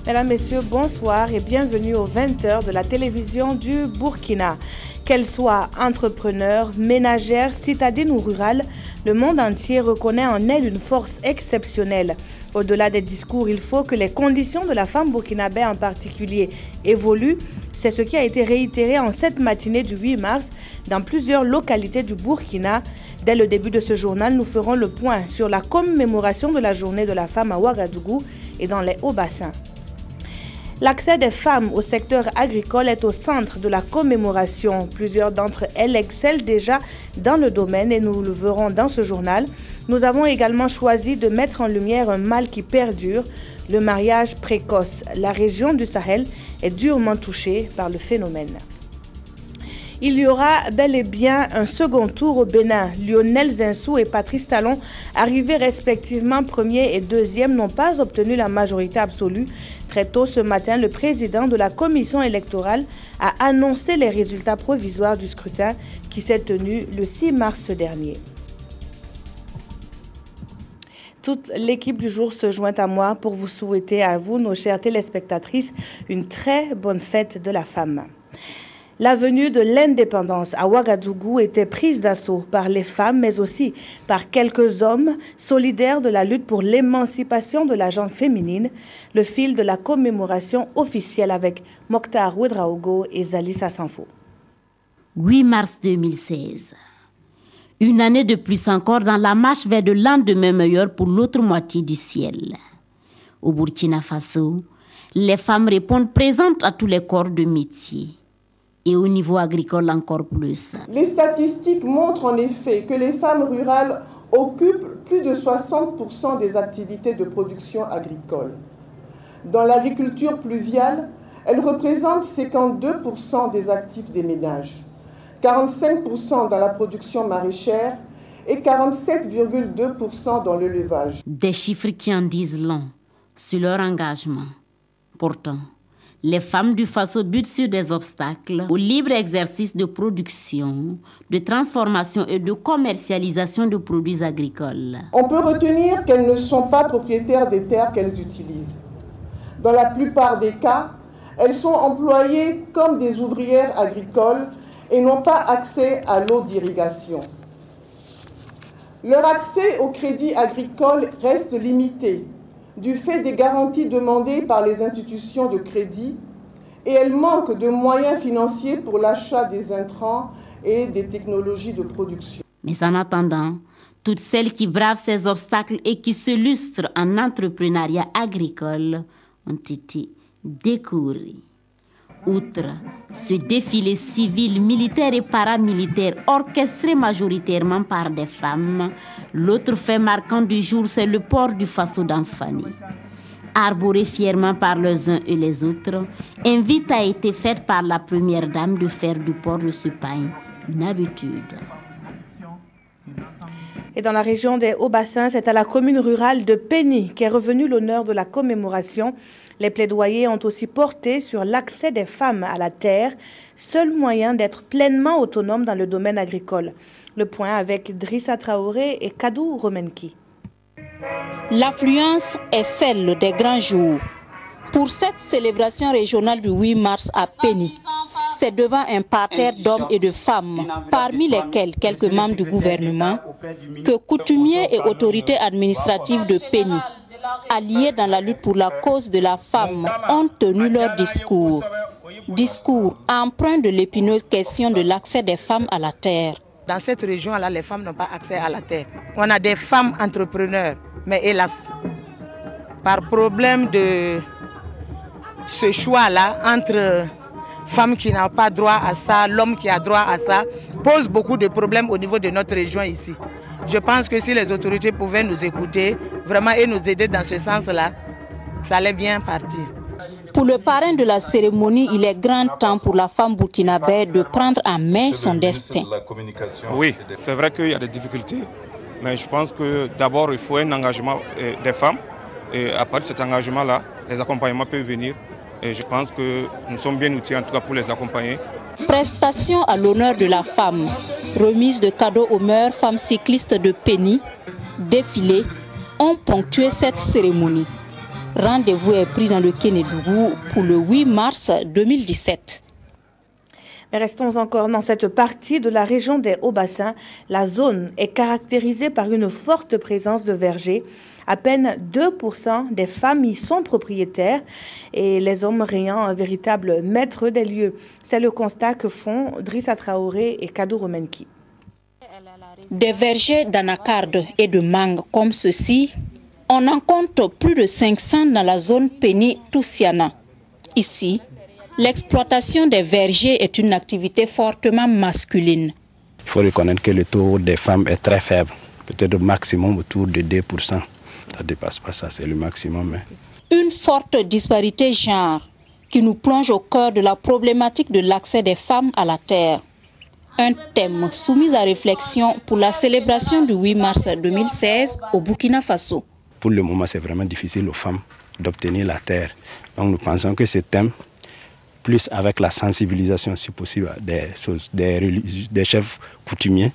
Mesdames, Messieurs, bonsoir et bienvenue aux 20h de la télévision du Burkina. Qu'elle soit entrepreneur, ménagère, citadine ou rurale, le monde entier reconnaît en elle une force exceptionnelle. Au-delà des discours, il faut que les conditions de la femme burkinabé en particulier évoluent. C'est ce qui a été réitéré en cette matinée du 8 mars dans plusieurs localités du Burkina. Dès le début de ce journal, nous ferons le point sur la commémoration de la journée de la femme à Ouagadougou et dans les Hauts-Bassins. L'accès des femmes au secteur agricole est au centre de la commémoration. Plusieurs d'entre elles excellent déjà dans le domaine et nous le verrons dans ce journal. Nous avons également choisi de mettre en lumière un mal qui perdure, le mariage précoce. La région du Sahel est durement touchée par le phénomène. Il y aura bel et bien un second tour au Bénin. Lionel Zinsou et Patrice Talon, arrivés respectivement premier et deuxième, n'ont pas obtenu la majorité absolue. Très tôt ce matin, le président de la commission électorale a annoncé les résultats provisoires du scrutin qui s'est tenu le 6 mars dernier. Toute l'équipe du jour se joint à moi pour vous souhaiter à vous, nos chères téléspectatrices, une très bonne fête de la femme. La venue de l'indépendance à Ouagadougou était prise d'assaut par les femmes, mais aussi par quelques hommes solidaires de la lutte pour l'émancipation de la gente féminine. Le fil de la commémoration officielle avec Mokhtar Ouedraogo et Zalissa Sanfo. 8 mars 2016. Une année de plus encore dans la marche vers de lendemain meilleur pour l'autre moitié du ciel. Au Burkina Faso, les femmes répondent présentes à tous les corps de métier. Et au niveau agricole encore plus. Les statistiques montrent en effet que les femmes rurales occupent plus de 60% des activités de production agricole. Dans l'agriculture pluviale, elles représentent 52% des actifs des ménages, 45% dans la production maraîchère et 47,2% dans l'élevage. Des chiffres qui en disent long sur leur engagement. Pourtant, les femmes du Faso butent sur des obstacles au libre exercice de production, de transformation et de commercialisation de produits agricoles. On peut retenir qu'elles ne sont pas propriétaires des terres qu'elles utilisent. Dans la plupart des cas, elles sont employées comme des ouvrières agricoles et n'ont pas accès à l'eau d'irrigation. Leur accès au crédit agricole reste limité du fait des garanties demandées par les institutions de crédit et elles manquent de moyens financiers pour l'achat des intrants et des technologies de production. Mais en attendant, toutes celles qui bravent ces obstacles et qui se lustrent en entrepreneuriat agricole ont été décourues. Outre ce défilé civil, militaire et paramilitaire orchestré majoritairement par des femmes, l'autre fait marquant du jour, c'est le port du Faso d'Anfani. Arboré fièrement par les uns et les autres, invite a été faite par la première dame de faire du port de ce pain une habitude. Et dans la région des Hauts-Bassins, c'est à la commune rurale de Péni qu'est revenu l'honneur de la commémoration. Les plaidoyers ont aussi porté sur l'accès des femmes à la terre, seul moyen d'être pleinement autonome dans le domaine agricole. Le point avec Drissa Traoré et Kadou Romenki. L'affluence est celle des grands jours. Pour cette célébration régionale du 8 mars à Péni, c'est devant un parterre d'hommes et de femmes, parmi lesquels quelques membres du gouvernement, que coutumiers et autorités administratives de Péni, alliés dans la lutte pour la cause de la femme, ont tenu leur discours. Discours empreint de l'épineuse question de l'accès des femmes à la terre. Dans cette région-là, les femmes n'ont pas accès à la terre. On a des femmes entrepreneurs, mais hélas, par problème de ce choix-là entre femmes qui n'ont pas droit à ça, l'homme qui a droit à ça, pose beaucoup de problèmes au niveau de notre région ici. Je pense que si les autorités pouvaient nous écouter, vraiment et nous aider dans ce sens-là, ça allait bien partir. Pour le parrain de la cérémonie, il est grand temps pour la femme burkinabé de prendre en main son destin. Oui, c'est vrai qu'il y a des difficultés, mais je pense que d'abord il faut un engagement des femmes. Et à partir de cet engagement-là, les accompagnements peuvent venir. Et je pense que nous sommes bien outillés en tout cas pour les accompagner. Prestation à l'honneur de la femme, remise de cadeaux aux meilleures femmes cyclistes de Péni, défilé, ont ponctué cette cérémonie. Rendez-vous est pris dans le Kénédougou pour le 8 mars 2017. Mais restons encore dans cette partie de la région des Hauts-Bassins. La zone est caractérisée par une forte présence de vergers. À peine 2% des femmes y sont propriétaires et les hommes régnant un véritable maître des lieux. C'est le constat que font Drissa Traoré et Kadou Romenki. Des vergers d'anacarde et de mangue comme ceci, on en compte plus de 500 dans la zone Péni-Toussiana. Ici, l'exploitation des vergers est une activité fortement masculine. Il faut reconnaître que le taux des femmes est très faible, peut-être au maximum autour de 2%. Ça ne dépasse pas ça, c'est le maximum. Une forte disparité genre qui nous plonge au cœur de la problématique de l'accès des femmes à la terre. Un thème soumis à réflexion pour la célébration du 8 mars 2016 au Burkina Faso. Pour le moment, c'est vraiment difficile aux femmes d'obtenir la terre. Donc nous pensons que ce thème, plus avec la sensibilisation, si possible, des chefs coutumiers,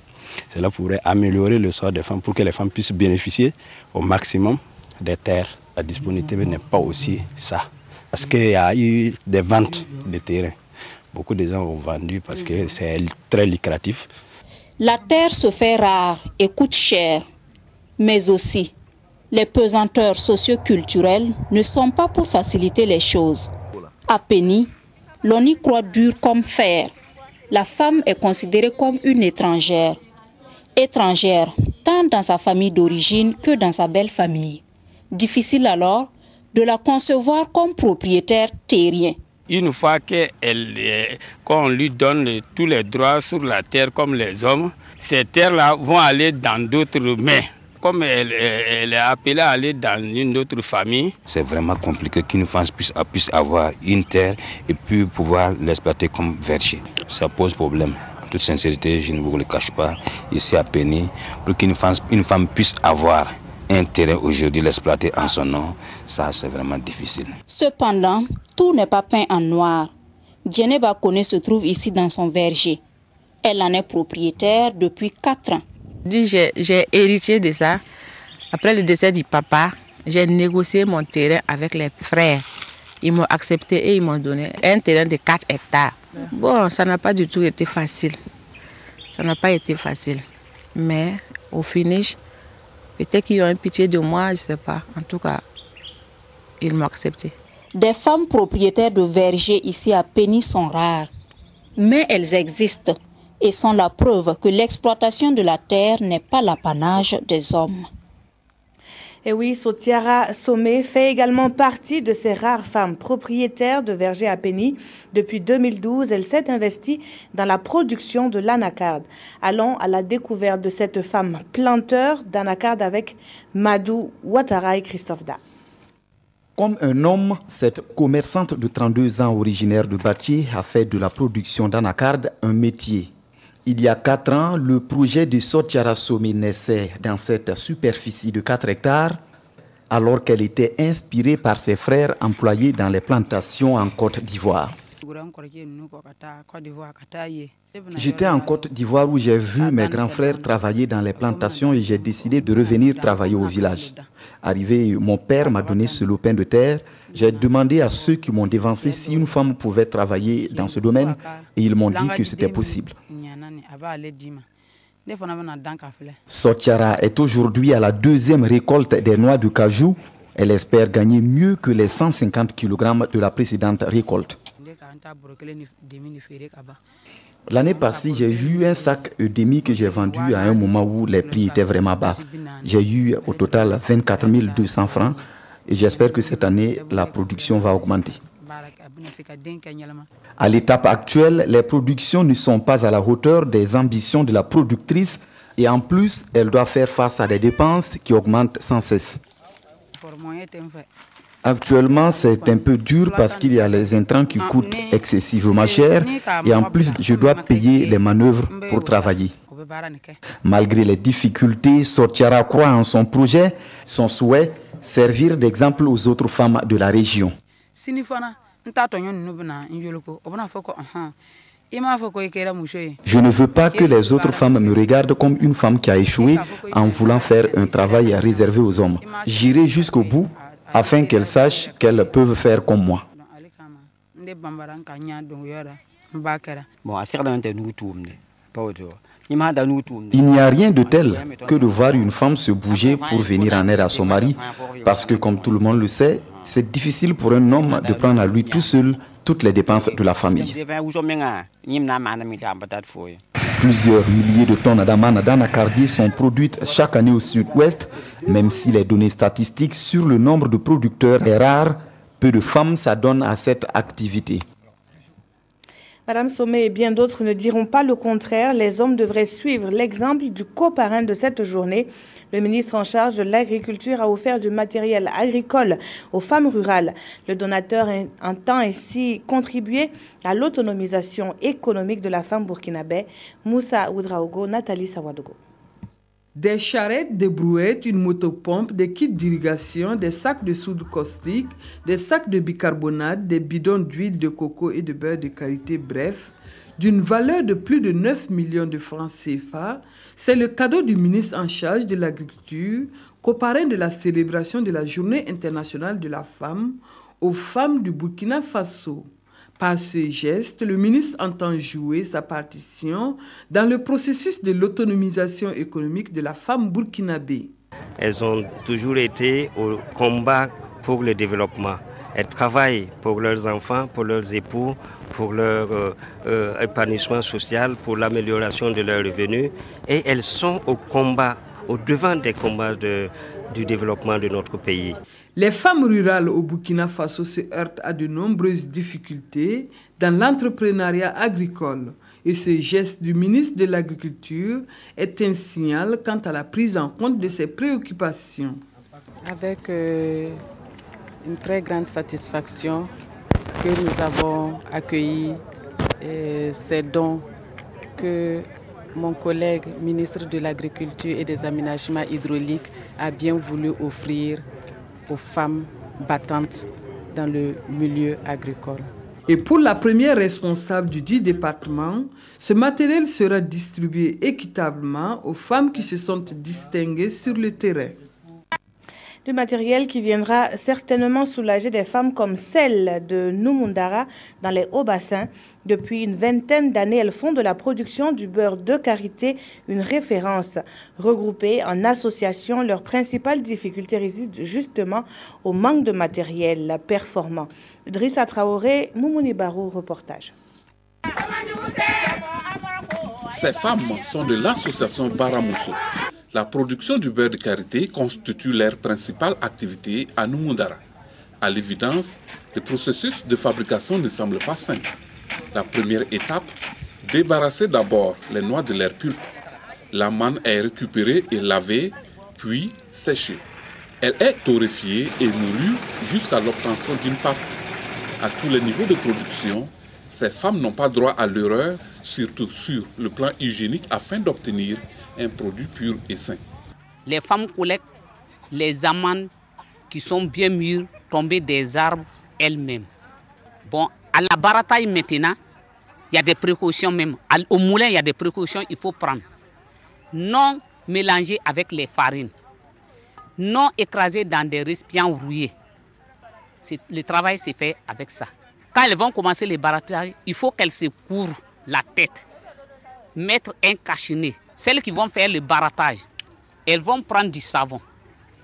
cela pourrait améliorer le sort des femmes pour que les femmes puissent bénéficier au maximum des terres. La disponibilité n'est pas aussi ça. Parce qu'il y a eu des ventes de terrain. Beaucoup de gens ont vendu parce que c'est très lucratif. La terre se fait rare et coûte cher, mais aussi les pesanteurs socioculturelles ne sont pas pour faciliter les choses. À Péni, l'on y croit dur comme fer. La femme est considérée comme une étrangère. Étrangère tant dans sa famille d'origine que dans sa belle famille. Difficile alors de la concevoir comme propriétaire terrien. Une fois qu'on lui donne tous les droits sur la terre comme les hommes, ces terres-là vont aller dans d'autres mains. Comme elle est appelée à aller dans une autre famille. C'est vraiment compliqué qu'une femme puisse avoir une terre et puis pouvoir l'exploiter comme verger. Ça pose problème. En toute sincérité, je ne vous le cache pas, ici à Péni, pour qu'une femme puisse avoir un terrain aujourd'hui, l'exploiter en son nom, ça c'est vraiment difficile. Cependant, tout n'est pas peint en noir. Djeneba Kone se trouve ici dans son verger. Elle en est propriétaire depuis 4 ans. J'ai hérité de ça. Après le décès du papa, j'ai négocié mon terrain avec les frères. Ils m'ont accepté et ils m'ont donné un terrain de 4 hectares. Bon, ça n'a pas du tout été facile. Ça n'a pas été facile. Mais au finish, peut-être qu'ils ont un pitié de moi, je ne sais pas. En tout cas, ils m'ont accepté. Des femmes propriétaires de vergers ici à Péni sont rares. Mais elles existent et sont la preuve que l'exploitation de la terre n'est pas l'apanage des hommes. Et oui, Sotiara Somé fait également partie de ces rares femmes propriétaires de vergers à Péni. Depuis 2012, elle s'est investie dans la production de l'anacarde. Allons à la découverte de cette femme planteur d'anacarde avec Madou Ouattara et Christophe Da. Comme un homme, cette commerçante de 32 ans originaire de Bati a fait de la production d'anacarde un métier. Il y a 4 ans, le projet de Sotiara Somé naissait dans cette superficie de 4 hectares, alors qu'elle était inspirée par ses frères employés dans les plantations en Côte d'Ivoire. J'étais en Côte d'Ivoire où j'ai vu mes grands frères travailler dans les plantations et j'ai décidé de revenir travailler au village. Arrivé, mon père m'a donné ce lopin de terre. J'ai demandé à ceux qui m'ont dévancé si une femme pouvait travailler dans ce domaine et ils m'ont dit que c'était possible. Sotiara est aujourd'hui à la 2e récolte des noix de cajou. Elle espère gagner mieux que les 150 kg de la précédente récolte. L'année passée, j'ai eu un sac EDEMI que j'ai vendu à un moment où les prix étaient vraiment bas. J'ai eu au total 24 200 francs et j'espère que cette année, la production va augmenter. À l'étape actuelle, les productions ne sont pas à la hauteur des ambitions de la productrice et en plus, elle doit faire face à des dépenses qui augmentent sans cesse. Actuellement, c'est un peu dur parce qu'il y a les intrants qui coûtent excessivement cher et en plus, je dois payer les manœuvres pour travailler. Malgré les difficultés, Sotiara croit en son projet, son souhait, servir d'exemple aux autres femmes de la région. Je ne veux pas que les autres femmes me regardent comme une femme qui a échoué en voulant faire un travail réservé aux hommes. J'irai jusqu'au bout afin qu'elles sachent qu'elles peuvent faire comme moi. Il n'y a rien de tel que de voir une femme se bouger pour venir en aide à son mari, parce que comme tout le monde le sait, c'est difficile pour un homme de prendre à lui tout seul toutes les dépenses de la famille. Plusieurs milliers de tonnes d'amane d'anacardier sont produites chaque année au sud-ouest, même si les données statistiques sur le nombre de producteurs est rare, peu de femmes s'adonnent à cette activité. Madame Sommet et bien d'autres ne diront pas le contraire. Les hommes devraient suivre l'exemple du coparrain de cette journée. Le ministre en charge de l'agriculture a offert du matériel agricole aux femmes rurales. Le donateur entend ainsi contribuer à l'autonomisation économique de la femme burkinabé. Moussa Oudraogo, Nathalie Sawadogo. Des charrettes, des brouettes, une motopompe, des kits d'irrigation, des sacs de soude caustique, des sacs de bicarbonate, des bidons d'huile de coco et de beurre de karité, bref, d'une valeur de plus de 9 millions de francs CFA, c'est le cadeau du ministre en charge de l'agriculture, coparrain de la célébration de la Journée internationale de la femme, aux femmes du Burkina Faso. Par ce geste, le ministre entend jouer sa partition dans le processus de l'autonomisation économique de la femme burkinabé. Elles ont toujours été au combat pour le développement. Elles travaillent pour leurs enfants, pour leurs époux, pour leur épanouissement social, pour l'amélioration de leurs revenus. Et elles sont au combat, au devant des combats du développement de notre pays. Les femmes rurales au Burkina Faso se heurtent à de nombreuses difficultés dans l'entrepreneuriat agricole. Et ce geste du ministre de l'Agriculture est un signal quant à la prise en compte de ces préoccupations. Avec une très grande satisfaction que nous avons accueilli ces dons que mon collègue ministre de l'Agriculture et des Aménagements hydrauliques a bien voulu offrir aux femmes battantes dans le milieu agricole. Et pour la première responsable du dit département, ce matériel sera distribué équitablement aux femmes qui se sont distinguées sur le terrain. Du matériel qui viendra certainement soulager des femmes comme celle de Numundara dans les Hauts-Bassins. Depuis une vingtaine d'années, elles font de la production du beurre de karité une référence. Regroupées en association, leur principale difficulté réside justement au manque de matériel performant. Drissa Traoré, Moumouni Barou, reportage. Ces femmes sont de l'association Baramousso. La production du beurre de karité constitue leur principale activité à Numundara. À l'évidence, le processus de fabrication ne semble pas simple. La première étape, débarrasser d'abord les noix de leur pulpe. La manne est récupérée et lavée, puis séchée. Elle est torréfiée et moulue jusqu'à l'obtention d'une pâte. À tous les niveaux de production, ces femmes n'ont pas droit à l'erreur, surtout sur le plan hygiénique, afin d'obtenir un produit pur et sain. Les femmes collectent les amandes qui sont bien mûres, tombées des arbres elles-mêmes. Bon, à la barataille maintenant, il y a des précautions même. Au moulin, il y a des précautions qu'il faut prendre. Non mélangées avec les farines. Non écrasées dans des récipients rouillés. Le travail s'est fait avec ça. Quand elles vont commencer les baratailles, il faut qu'elles se couvrent la tête. Mettre un cache-nez. Celles qui vont faire le baratage, elles vont prendre du savon,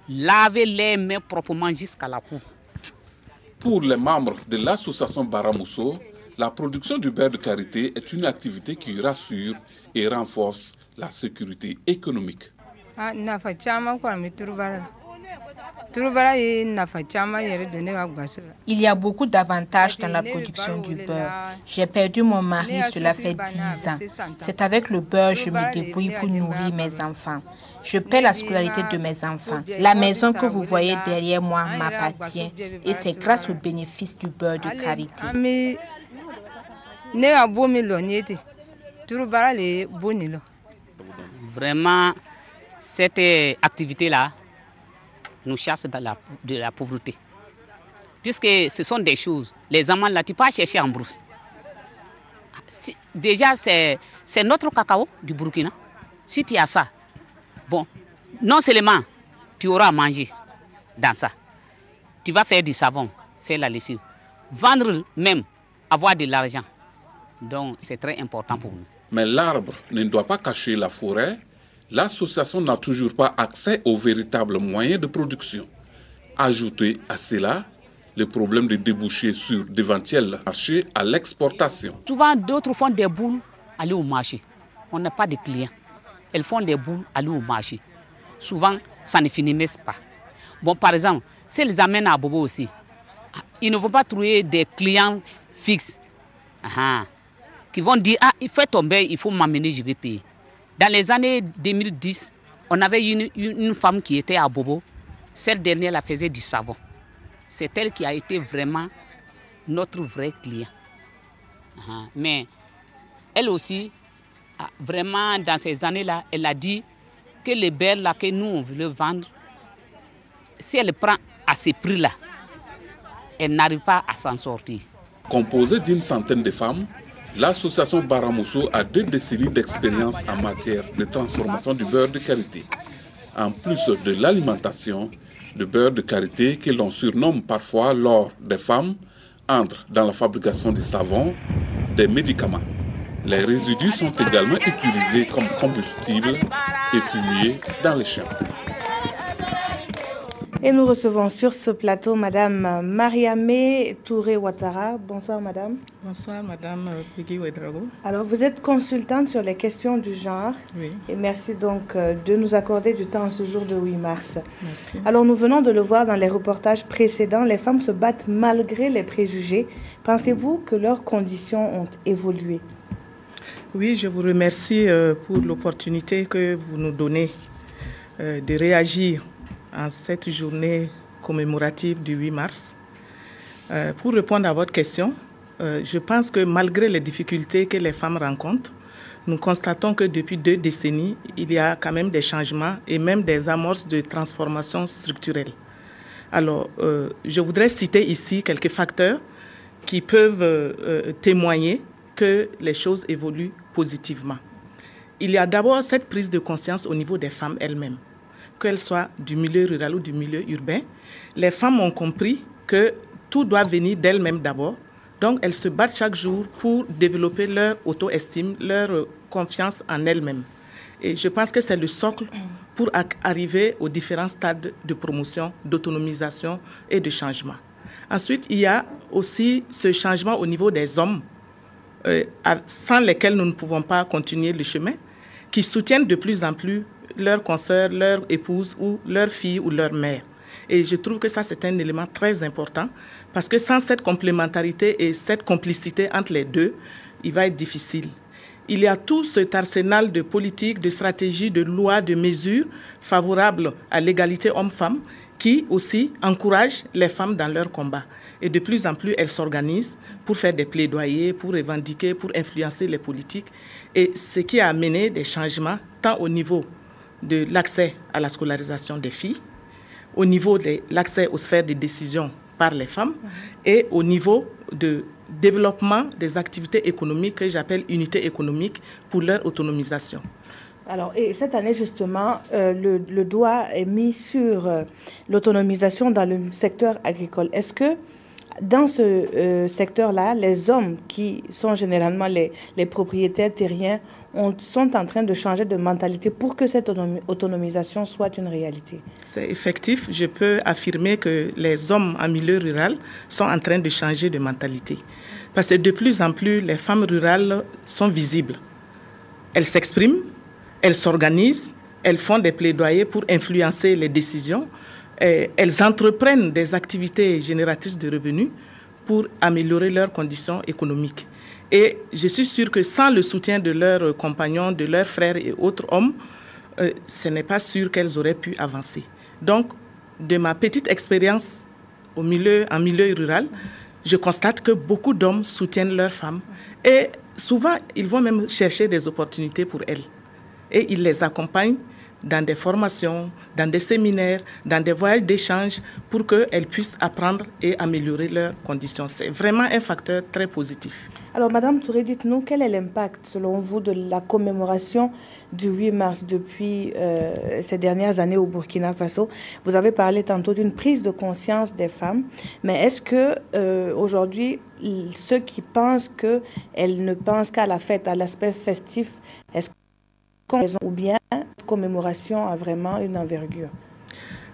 laver les mains proprement jusqu'à la coupe. Pour les membres de l'association Baramousso, la production du beurre de karité est une activité qui rassure et renforce la sécurité économique. Il y a beaucoup d'avantages dans la production du beurre. J'ai perdu mon mari, cela fait 10 ans. C'est avec le beurre que je me débrouille pour nourrir mes enfants. Je paie la scolarité de mes enfants. La maison que vous voyez derrière moi m'appartient et c'est grâce au bénéfice du beurre de karité. Vraiment, cette activité-là nous chasse de la pauvreté. Puisque ce sont des choses, les amandes là, tu peux pas chercher en brousse. Déjà, c'est notre cacao du Burkina. Si tu as ça, bon, non seulement tu auras à manger dans ça, tu vas faire du savon, faire la lessive. Vendre même, avoir de l'argent. Donc c'est très important pour nous. Mais l'arbre ne doit pas cacher la forêt. L'association n'a toujours pas accès aux véritables moyens de production. Ajoutez à cela le problème de déboucher sur d'éventuels marchés à l'exportation. Souvent, d'autres font des boules, aller au marché. On n'a pas de clients. Elles font des boules, aller au marché. Souvent, ça ne finisse pas. Bon, par exemple, si elles amènent à Bobo aussi, ils ne vont pas trouver des clients fixes. Qui vont dire, ah, il fait tomber, il faut m'amener, je vais payer. Dans les années 2010, on avait une femme qui était à Bobo. Cette dernière, elle faisait du savon. C'est elle qui a été vraiment notre vrai client. Mais elle aussi, vraiment, dans ces années-là, elle a dit que les beurres là que nous, on voulait vendre, si elle prend à ces prix-là, elle n'arrive pas à s'en sortir. Composée d'une centaine de femmes, l'association Baramuso a 2 décennies d'expérience en matière de transformation du beurre de karité. En plus de l'alimentation, le beurre de karité, que l'on surnomme parfois l'or des femmes, entre dans la fabrication des savons, des médicaments. Les résidus sont également utilisés comme combustible et fumier dans les champs. Et nous recevons sur ce plateau Madame Mariamé Touré-Ouattara. Bonsoir Madame. Bonsoir Madame Peggy Ouedraogo. Alors vous êtes consultante sur les questions du genre. Oui. Et merci donc de nous accorder du temps en ce jour de 8 mars. Merci. Alors nous venons de le voir dans les reportages précédents, les femmes se battent malgré les préjugés. Pensez-vous que leurs conditions ont évolué? Oui, je vous remercie pour l'opportunité que vous nous donnez de réagir en cette journée commémorative du 8 mars. Pour répondre à votre question, je pense que malgré les difficultés que les femmes rencontrent, nous constatons que depuis 2 décennies, il y a quand même des changements et même des amorces de transformation structurelle. Alors, je voudrais citer ici quelques facteurs qui peuvent témoigner que les choses évoluent positivement. Il y a d'abord cette prise de conscience au niveau des femmes elles-mêmes. Qu'elles soient du milieu rural ou du milieu urbain, les femmes ont compris que tout doit venir d'elles-mêmes d'abord. Donc, elles se battent chaque jour pour développer leur auto-estime, leur confiance en elles-mêmes. Et je pense que c'est le socle pour arriver aux différents stades de promotion, d'autonomisation et de changement. Ensuite, il y a aussi ce changement au niveau des hommes, sans lesquels nous ne pouvons pas continuer le chemin, qui soutiennent de plus en plus leur consoeur, leur épouse ou leur fille ou leur mère. Et je trouve que ça, c'est un élément très important parce que sans cette complémentarité et cette complicité entre les deux, il va être difficile. Il y a tout cet arsenal de politiques, de stratégies, de lois, de mesures favorables à l'égalité homme-femme qui aussi encouragent les femmes dans leur combat. Et de plus en plus, elles s'organisent pour faire des plaidoyers, pour revendiquer, pour influencer les politiques. Et ce qui a amené des changements tant au niveau de l'accès à la scolarisation des filles, au niveau de l'accès aux sphères de décision par les femmes et au niveau de développement des activités économiques que j'appelle unités économiques pour leur autonomisation. Alors, et cette année, justement, le doigt est mis sur l'autonomisation dans le secteur agricole. Est-ce que dans ce secteur-là, les hommes qui sont généralement les propriétaires terriens sont en train de changer de mentalité pour que cette autonomisation soit une réalité? C'est effectif. Je peux affirmer que les hommes en milieu rural sont en train de changer de mentalité. Parce que de plus en plus, les femmes rurales sont visibles. Elles s'expriment, elles s'organisent, elles font des plaidoyers pour influencer les décisions. Elles entreprennent des activités génératrices de revenus pour améliorer leurs conditions économiques. Et je suis sûre que sans le soutien de leurs compagnons, de leurs frères et autres hommes, ce n'est pas sûr qu'elles auraient pu avancer. Donc, de ma petite expérience en milieu rural, je constate que beaucoup d'hommes soutiennent leurs femmes et souvent, ils vont même chercher des opportunités pour elles. Et ils les accompagnent dans des formations, dans des séminaires, dans des voyages d'échange pour qu'elles puissent apprendre et améliorer leurs conditions. C'est vraiment un facteur très positif. Alors, Madame Touré, dites-nous, quel est l'impact, selon vous, de la commémoration du 8 mars depuis ces dernières années au Burkina Faso? Vous avez parlé tantôt d'une prise de conscience des femmes, mais est-ce que aujourd'hui, ceux qui pensent qu'elles ne pensent qu'à la fête, à l'aspect festif, est-ce ou bien la commémoration a vraiment une envergure?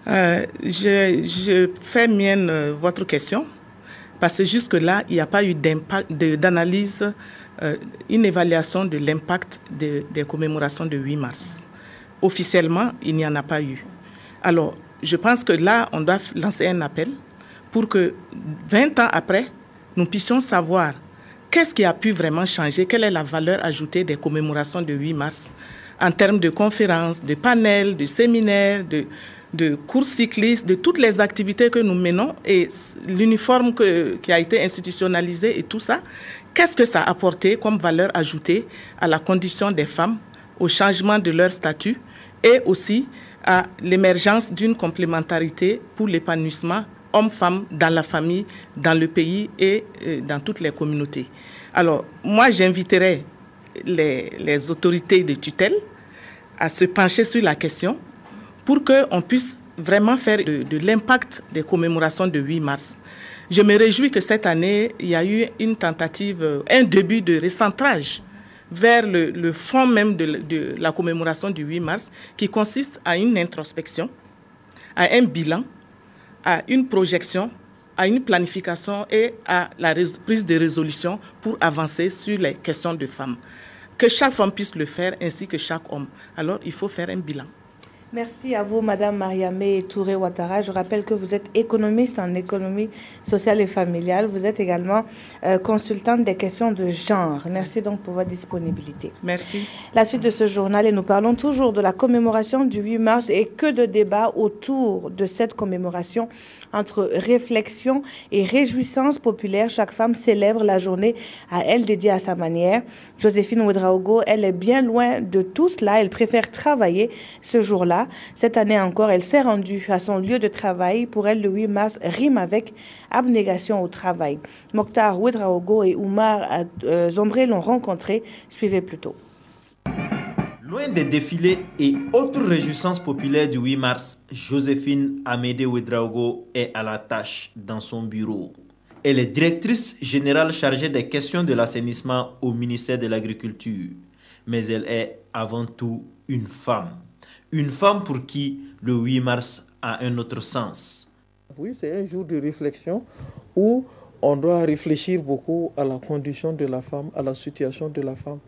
Je fais mienne votre question, parce que jusque-là, il n'y a pas eu d'analyse, une évaluation de l'impact des commémorations de 8 mars. Officiellement, il n'y en a pas eu. Alors, je pense que là, on doit lancer un appel pour que 20 ans après, nous puissions savoir qu'est-ce qui a pu vraiment changer, quelle est la valeur ajoutée des commémorations de 8 mars en termes de conférences, de panels, de séminaires, de courses cyclistes, de toutes les activités que nous menons et l'uniforme qui a été institutionnalisé et tout ça. Qu'est-ce que ça a apporté comme valeur ajoutée à la condition des femmes, au changement de leur statut et aussi à l'émergence d'une complémentarité pour l'épanouissement hommes-femmes dans la famille, dans le pays et dans toutes les communautés. Alors, moi, j'inviterai les autorités de tutelle à se pencher sur la question pour qu'on puisse vraiment faire de l'impact des commémorations de 8 mars. Je me réjouis que cette année, il y a eu une tentative, un début de recentrage vers le fond même de la commémoration du 8 mars qui consiste à une introspection, à un bilan, à une projection, à une planification et à la prise de résolution pour avancer sur les questions de femmes. Que chaque femme puisse le faire ainsi que chaque homme. Alors, il faut faire un bilan. Merci à vous, Madame Mariamé Touré Ouattara. Je rappelle que vous êtes économiste en économie sociale et familiale. Vous êtes également consultante des questions de genre. Merci donc pour votre disponibilité. Merci. La suite de ce journal, et nous parlons toujours de la commémoration du 8 mars et que de débats autour de cette commémoration. Entre réflexion et réjouissance populaire, chaque femme célèbre la journée à elle dédiée à sa manière. Joséphine Ouedraogo, elle est bien loin de tout cela. Elle préfère travailler ce jour-là. Cette année encore, elle s'est rendue à son lieu de travail. Pour elle, le 8 mars rime avec abnégation au travail. Mokhtar Ouedraogo et Oumar Zombré l'ont rencontré. Suivez plutôt. Loin des défilés et autres réjouissances populaires du 8 mars, Joséphine Amédée Ouedraogo est à la tâche dans son bureau. Elle est directrice générale chargée des questions de l'assainissement au ministère de l'Agriculture. Mais elle est avant tout une femme. Une femme pour qui le 8 mars a un autre sens. Oui, c'est un jour de réflexion où on doit réfléchir beaucoup à la condition de la femme, à la situation de la femme.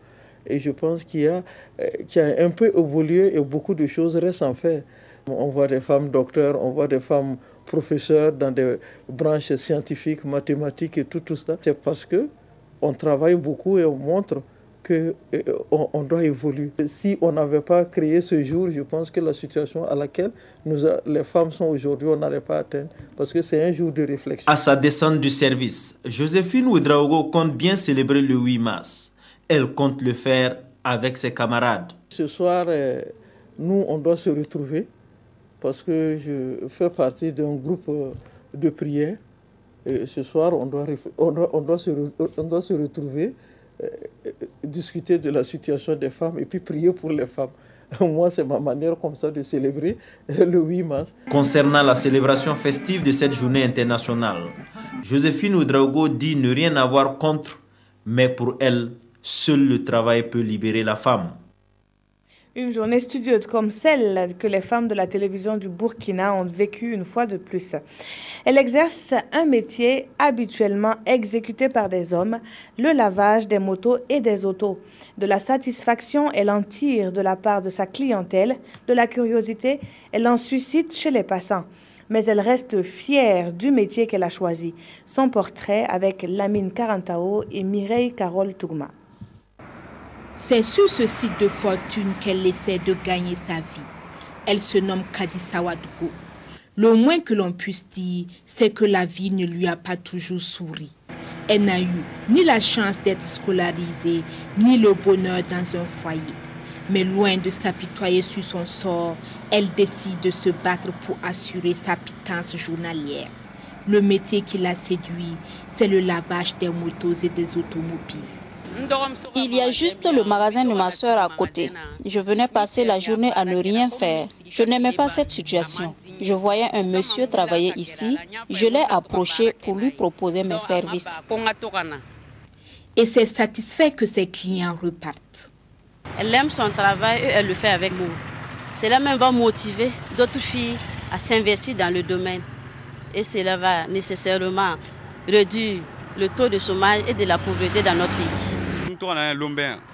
Et je pense qu'il a un peu évolué et beaucoup de choses restent à faire. On voit des femmes docteurs, on voit des femmes professeurs dans des branches scientifiques, mathématiques et tout ça. C'est parce qu'on travaille beaucoup et on montre qu'on doit évoluer. Si on n'avait pas créé ce jour, je pense que la situation à laquelle les femmes sont aujourd'hui, on n'allait pas atteindre, parce que c'est un jour de réflexion. À sa descente du service, Joséphine Ouedraogo compte bien célébrer le 8 mars. Elle compte le faire avec ses camarades. Ce soir, nous, on doit se retrouver, parce que je fais partie d'un groupe de prière. Et ce soir, on doit se retrouver, discuter de la situation des femmes et puis prier pour les femmes. Moi, c'est ma manière comme ça de célébrer le 8 mars. Concernant la célébration festive de cette journée internationale, Joséphine Ouedraogo dit ne rien avoir contre, mais pour elle, seul le travail peut libérer la femme. Une journée studieuse comme celle que les femmes de la télévision du Burkina ont vécue une fois de plus. Elle exerce un métier habituellement exécuté par des hommes, le lavage des motos et des autos. De la satisfaction, elle en tire de la part de sa clientèle, de la curiosité, elle en suscite chez les passants. Mais elle reste fière du métier qu'elle a choisi. Son portrait avec Lamine Karantao et Mireille Carole Tougma. C'est sur ce site de fortune qu'elle essaie de gagner sa vie. Elle se nomme Kadissa Ouadougou. Le moins que l'on puisse dire, c'est que la vie ne lui a pas toujours souri. Elle n'a eu ni la chance d'être scolarisée, ni le bonheur dans un foyer. Mais loin de s'apitoyer sur son sort, elle décide de se battre pour assurer sa pitance journalière. Le métier qui la séduit, c'est le lavage des motos et des automobiles. Il y a juste le magasin de ma soeur à côté. Je venais passer la journée à ne rien faire. Je n'aimais pas cette situation. Je voyais un monsieur travailler ici. Je l'ai approché pour lui proposer mes services. Et c'est satisfait que ses clients repartent. Elle aime son travail et elle le fait avec nous. Cela même va motiver d'autres filles à s'investir dans le domaine. Et cela va nécessairement réduire le taux de chômage et de la pauvreté dans notre pays.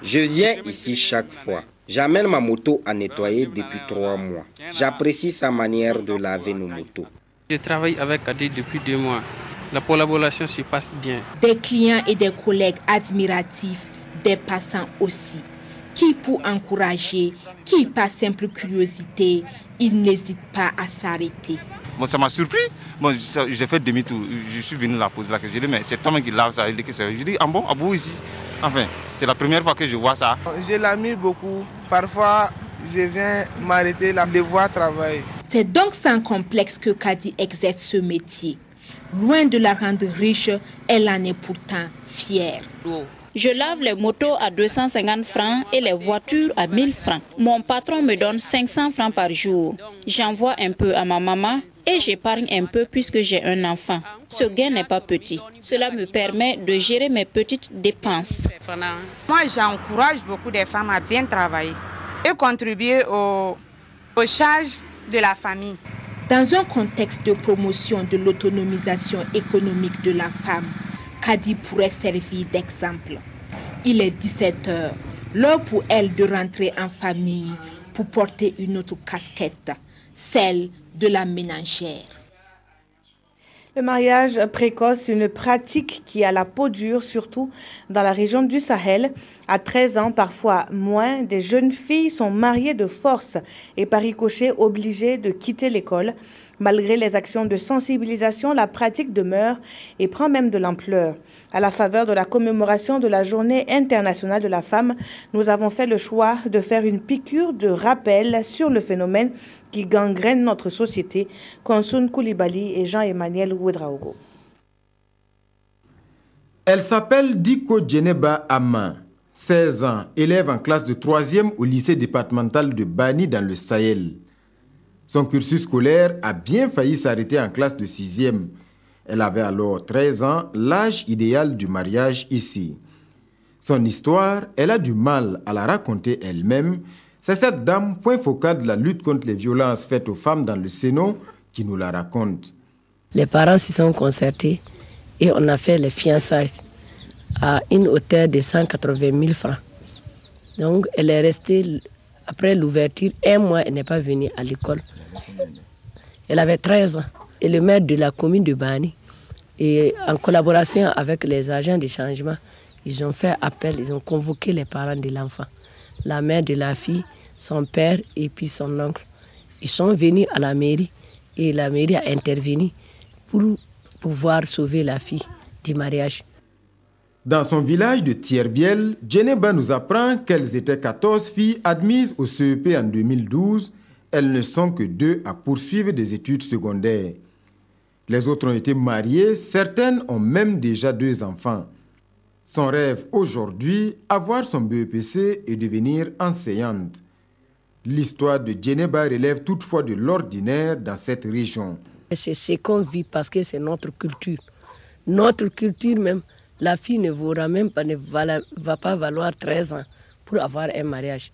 Je viens ici chaque fois. J'amène ma moto à nettoyer depuis 3 mois. J'apprécie sa manière de laver nos motos. Je travaille avec Kadi depuis 2 mois. La collaboration se passe bien. Des clients et des collègues admiratifs, des passants aussi, qui pour encourager, qui par simple curiosité, ils n'hésitent pas à s'arrêter. Bon, ça m'a surpris. Bon, j'ai fait demi-tour. Je suis venu la poser la question. J'ai dit, mais c'est toi qui lave ça. Je dis, ah bon, ah bon ici. Enfin, c'est la première fois que je vois ça. Je l'admire beaucoup. Parfois, je viens m'arrêter là, de voir travailler. C'est donc sans complexe que Kadi exerce ce métier. Loin de la rendre riche, elle en est pourtant fière. Je lave les motos à 250 francs et les voitures à 1000 francs. Mon patron me donne 500 francs par jour. J'envoie un peu à ma maman et j'épargne un peu puisque j'ai un enfant. Ce gain n'est pas petit. Cela me permet de gérer mes petites dépenses. Moi, j'encourage beaucoup de femmes à bien travailler et contribuer aux charges de la famille. Dans un contexte de promotion de l'autonomisation économique de la femme, Kadi pourrait servir d'exemple. Il est 17h, l'heure pour elle de rentrer en famille pour porter une autre casquette, celle de la ménagère. Le mariage précoce, une pratique qui a la peau dure, surtout dans la région du Sahel. À 13 ans, parfois moins, des jeunes filles sont mariées de force et par ricochet obligées de quitter l'école. Malgré les actions de sensibilisation, la pratique demeure et prend même de l'ampleur. À la faveur de la commémoration de la Journée internationale de la femme, nous avons fait le choix de faire une piqûre de rappel sur le phénomène qui gangrène notre société. Konsoun Koulibaly et Jean-Emmanuel Ouedraogo. Elle s'appelle Diko Djeneba Ama, 16 ans, élève en classe de 3e au lycée départemental de Bani dans le Sahel. Son cursus scolaire a bien failli s'arrêter en classe de 6e. Elle avait alors 13 ans, l'âge idéal du mariage ici. Son histoire, elle a du mal à la raconter elle-même. C'est cette dame, point focal de la lutte contre les violences faites aux femmes dans le Sénon, qui nous la raconte. Les parents s'y sont concertés et on a fait les fiançailles à une hauteur de 180 000 francs. Donc elle est restée, après l'ouverture, 1 mois, elle n'est pas venue à l'école. Elle avait 13 ans. Et le maire de la commune de Bani, et en collaboration avec les agents de changement, ils ont fait appel, ils ont convoqué les parents de l'enfant. La mère de la fille, son père et puis son oncle. Ils sont venus à la mairie et la mairie a intervenu pour pouvoir sauver la fille du mariage. Dans son village de Thierbiel, Djeneba nous apprend qu'elles étaient 14 filles admises au CEP en 2012. Elles ne sont que 2 à poursuivre des études secondaires. Les autres ont été mariées, certaines ont même déjà 2 enfants. Son rêve aujourd'hui, avoir son BEPC et devenir enseignante. L'histoire de Djeneba relève toutefois de l'ordinaire dans cette région. C'est ce qu'on vit parce que c'est notre culture. Notre culture même, la fille ne vaudra même pas, ne va pas valoir 13 ans pour avoir un mariage.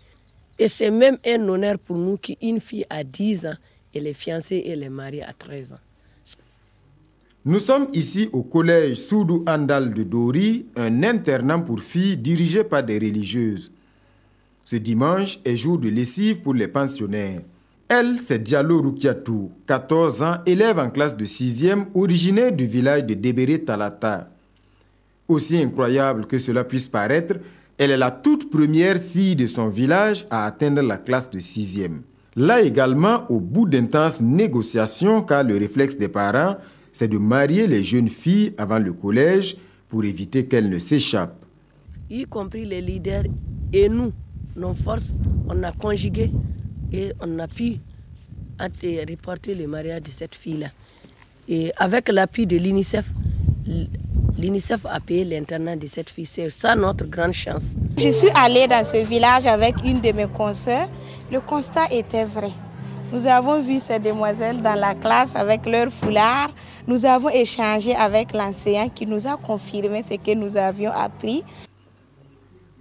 Et c'est même un honneur pour nous qu'une fille à 10 ans, elle est fiancée et elle est mariée à 13 ans. Nous sommes ici au collège Soudou Andal de Dori, un internat pour filles dirigé par des religieuses. Ce dimanche est jour de lessive pour les pensionnaires. Elle, c'est Diallo Roukiatou, 14 ans, élève en classe de 6e, originaire du village de Débéré Talata. Aussi incroyable que cela puisse paraître, elle est la toute première fille de son village à atteindre la classe de 6e. Là également, au bout d'intenses négociations, car le réflexe des parents, c'est de marier les jeunes filles avant le collège pour éviter qu'elles ne s'échappent. Y compris les leaders et nous nos forces, on a conjugué et on a pu reporter le mariage de cette fille-là. Et avec l'appui de l'UNICEF, l'UNICEF a payé l'internat de cette fille. C'est ça notre grande chance. Je suis allée dans ce village avec une de mes consoeurs. Le constat était vrai. Nous avons vu ces demoiselles dans la classe avec leur foulard. Nous avons échangé avec l'enseignant qui nous a confirmé ce que nous avions appris.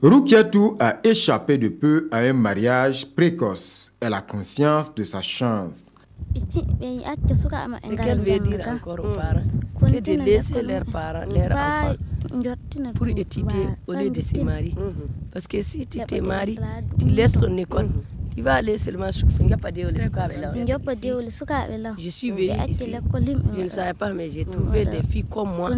Rukiatou a échappé de peu à un mariage précoce. Elle a conscience de sa chance. C'est qu'elle veut dire encore aux parents que de laisser leurs parents, leurs enfants, pour étudier au lieu de se marier. Parce que si tu te maries, tu laisses ton école, tu vas aller seulement souffrir. Il n'y a pas de Je suis venue ici, je ne savais pas, mais j'ai trouvé des filles comme moi.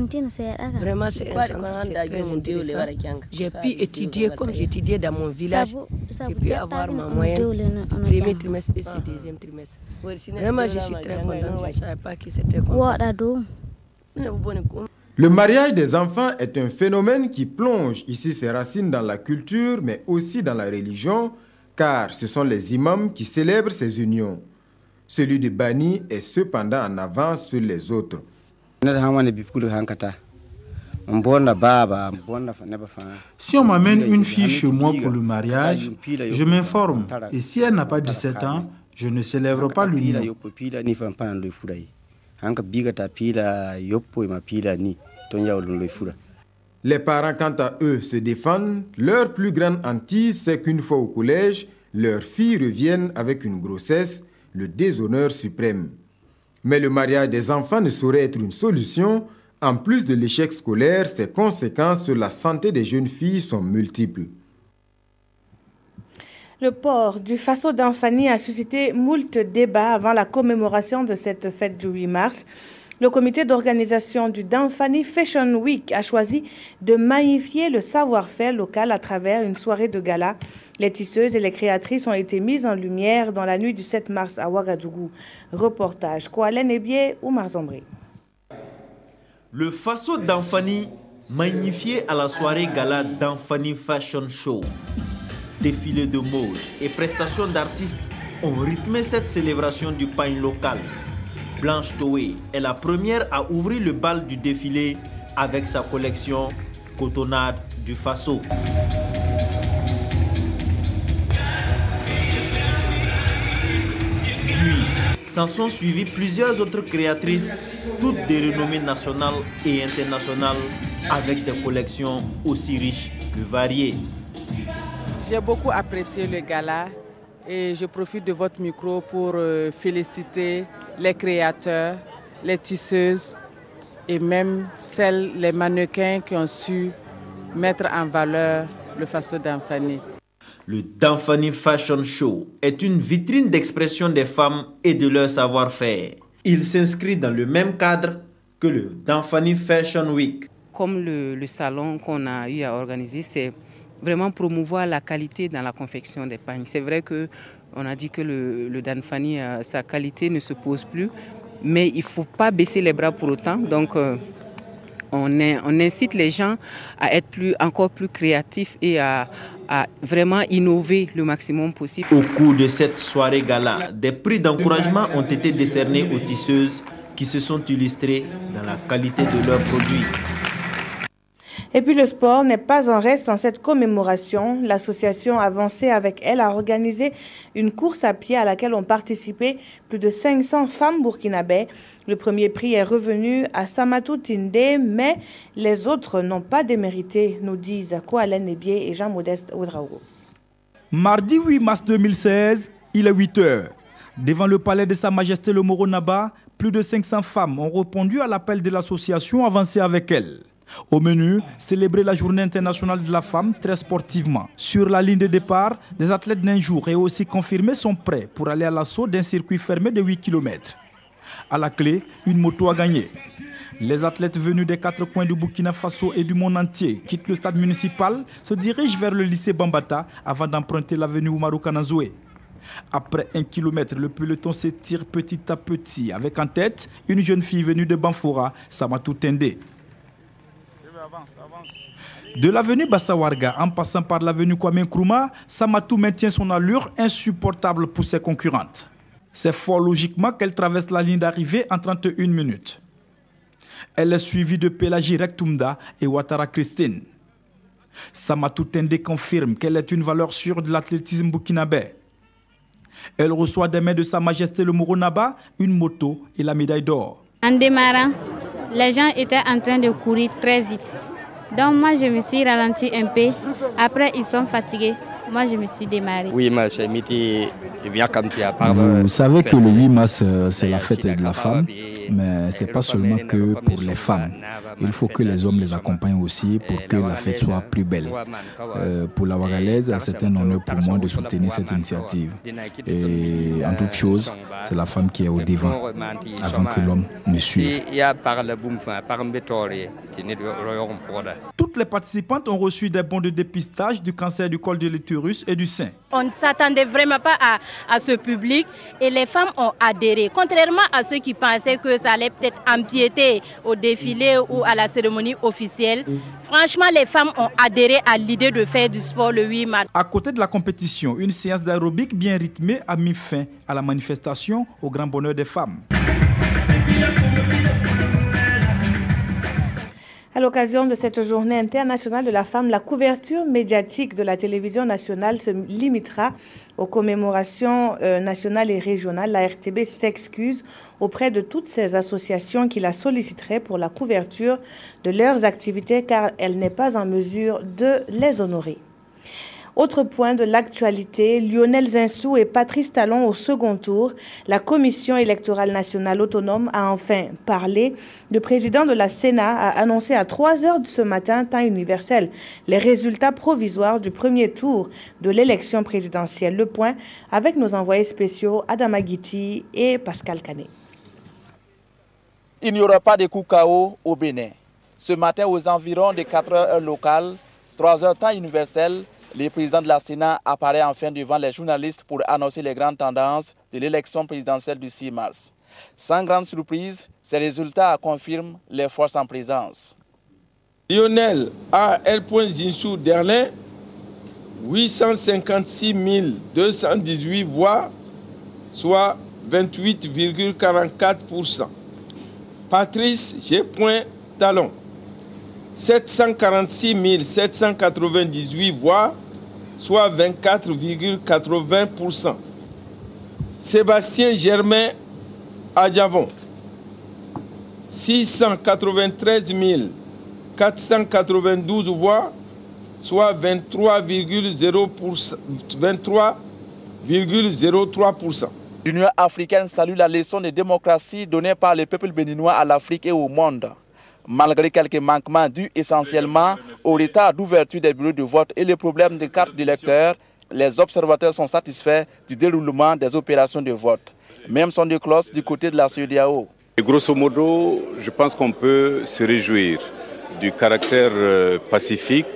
Vraiment, c'est un centre très intéressant. J'ai pu étudier comme j'étudiais dans mon village. J'ai pu avoir ma moyenne premier trimestre et ce deuxième trimestre. Vraiment, je suis très contente. Je ne savais pas que c'était comme ça. Le mariage des enfants est un phénomène qui plonge ici ses racines dans la culture, mais aussi dans la religion, car ce sont les imams qui célèbrent ces unions. Celui de Bani est cependant en avance sur les autres. Si on m'amène une fille chez moi pour le mariage, je m'informe. Et si elle n'a pas 17 ans, je ne célèbre pas l'union. Les parents, quant à eux, se défendent. Leur plus grande hantise, c'est qu'une fois au collège, leurs filles reviennent avec une grossesse, le déshonneur suprême. Mais le mariage des enfants ne saurait être une solution. En plus de l'échec scolaire, ses conséquences sur la santé des jeunes filles sont multiples. Le port du faso d'Anfani a suscité moult débats avant la commémoration de cette fête du 8 mars. Le comité d'organisation du Danfani Fashion Week a choisi de magnifier le savoir-faire local à travers une soirée de gala. Les tisseuses et les créatrices ont été mises en lumière dans la nuit du 7 mars à Ouagadougou. Reportage Koualen Ebié, Oumar Zombré. Le faso d'Anfani magnifié à la soirée gala d'Anfani Fashion Show. Défilés de mode et prestations d'artistes ont rythmé cette célébration du pain local. Blanche Toé est la première à ouvrir le bal du défilé avec sa collection Cotonnade du Faso. Puis, s'en sont suivies plusieurs autres créatrices, toutes de renommée nationale et internationale, avec des collections aussi riches que variées. J'ai beaucoup apprécié le gala et je profite de votre micro pour féliciter les créateurs, les tisseuses et même les mannequins qui ont su mettre en valeur le faso d'Anfani. Le Danfani Fashion Show est une vitrine d'expression des femmes et de leur savoir-faire. Il s'inscrit dans le même cadre que le Danfani Fashion Week. Comme le salon qu'on a eu à organiser, c'est vraiment promouvoir la qualité dans la confection des pagnes. C'est vrai qu'on a dit que le Danfani, sa qualité ne se pose plus, mais il ne faut pas baisser les bras pour autant. Donc on incite les gens à être encore plus créatifs et à vraiment innover le maximum possible. Au cours de cette soirée gala, des prix d'encouragement ont été décernés aux tisseuses qui se sont illustrées dans la qualité de leurs produits. Et puis le sport n'est pas en reste en cette commémoration. L'association Avancée avec elle a organisé une course à pied à laquelle ont participé plus de 500 femmes burkinabais. Le premier prix est revenu à Samatou Tindé, mais les autres n'ont pas démérité, nous disent Koualen Ebié et Jean-Modeste Ouedraogo. Mardi 8 mars 2016, il est 8 h. Devant le palais de Sa Majesté le Moronaba, plus de 500 femmes ont répondu à l'appel de l'association Avancée avec elle. Au menu, célébrer la journée internationale de la femme très sportivement. Sur la ligne de départ, des athlètes d'un jour et aussi confirmés sont prêts pour aller à l'assaut d'un circuit fermé de 8 km. À la clé, une moto a gagné. Les athlètes venus des 4 coins du Burkina Faso et du monde entier quittent le stade municipal, se dirigent vers le lycée Bambata avant d'emprunter l'avenue Oumarou Kanazoué. Après 1 kilomètre, le peloton s'étire petit à petit, avec en tête une jeune fille venue de Banfora, Samatou Tendé. De l'avenue Bassawarga en passant par l'avenue Kwame Nkrumah, Samatou maintient son allure insupportable pour ses concurrentes. C'est fort logiquement qu'elle traverse la ligne d'arrivée en 31 minutes. Elle est suivie de Pélagie Rektumda et Ouattara Christine. Samatou Tende confirme qu'elle est une valeur sûre de l'athlétisme burkinabé. Elle reçoit des mains de Sa Majesté le Moro Naba une moto et la médaille d'or. En démarrant, les gens étaient en train de courir très vite. Donc moi je me suis ralenti un peu. Après ils sont fatigués. Moi je me suis démarré. Oui, Vous savez que le 8 mars c'est la fête de la femme, mais ce n'est pas seulement que pour les femmes. Il faut que les hommes les accompagnent aussi pour que la fête soit plus belle. Pour la Ouagalaise, c'est un honneur pour moi de soutenir cette initiative. Et en toute chose, c'est la femme qui est au devant avant que l'homme ne suive. Toutes les participantes ont reçu des bons de dépistage du cancer du col de l'utérus et du sein. On ne s'attendait vraiment pas à ce public et les femmes ont adhéré. Contrairement à ceux qui pensaient que ça allait peut-être empiéter au défilé ou à la cérémonie officielle, franchement les femmes ont adhéré à l'idée de faire du sport le 8 mars. À côté de la compétition, une séance d'aérobic bien rythmée a mis fin à la manifestation au grand bonheur des femmes. À l'occasion de cette journée internationale de la femme, la couverture médiatique de la télévision nationale se limitera aux commémorations nationales et régionales. La RTB s'excuse auprès de toutes ces associations qui la solliciteraient pour la couverture de leurs activités car elle n'est pas en mesure de les honorer. Autre point de l'actualité, Lionel Zinsou et Patrice Talon au second tour. La Commission électorale nationale autonome a enfin parlé. Le président de la Sénat a annoncé à 3 heures de ce matin, temps universel, les résultats provisoires du premier tour de l'élection présidentielle. Le point avec nos envoyés spéciaux Adama Guiti et Pascal Canet. Il n'y aura pas de coup KO au Bénin. Ce matin, aux environs de 4 heures locales, 3 heures temps universel, le président de la Sénat apparaît enfin devant les journalistes pour annoncer les grandes tendances de l'élection présidentielle du 6 mars. Sans grande surprise, ces résultats confirment les forces en présence. Lionel A. L. Zinsou Derlin, 856 218 voix, soit 28,44%. Patrice G. Talon, 746 798 voix, soit 24,80%. Sébastien Germain Adjavon, 693 492 voix, soit 23,03%. L'Union africaine salue la leçon de démocratie donnée par le peuple béninois à l'Afrique et au monde. Malgré quelques manquements dus essentiellement au retard d'ouverture des bureaux de vote et les problèmes de cartes d'électeurs, les observateurs sont satisfaits du déroulement des opérations de vote. Même son de cloche du côté de la CEDEAO. Grosso modo, je pense qu'on peut se réjouir du caractère pacifique,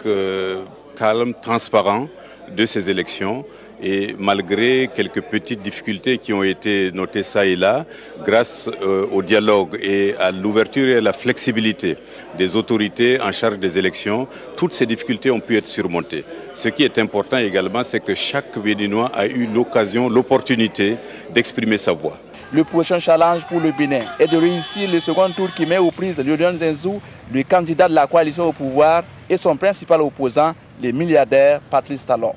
calme, transparent de ces élections. Et malgré quelques petites difficultés qui ont été notées ça et là, grâce au dialogue et à l'ouverture et à la flexibilité des autorités en charge des élections, toutes ces difficultés ont pu être surmontées. Ce qui est important également, c'est que chaque Béninois a eu l'occasion, l'opportunité d'exprimer sa voix. Le prochain challenge pour le Bénin est de réussir le second tour qui met aux prises Lionel Zinsou, le candidat de la coalition au pouvoir, et son principal opposant, le milliardaire Patrice Talon.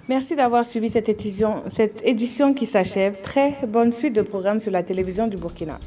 Merci d'avoir suivi cette édition qui s'achève. Très bonne suite de programmes sur la télévision du Burkina.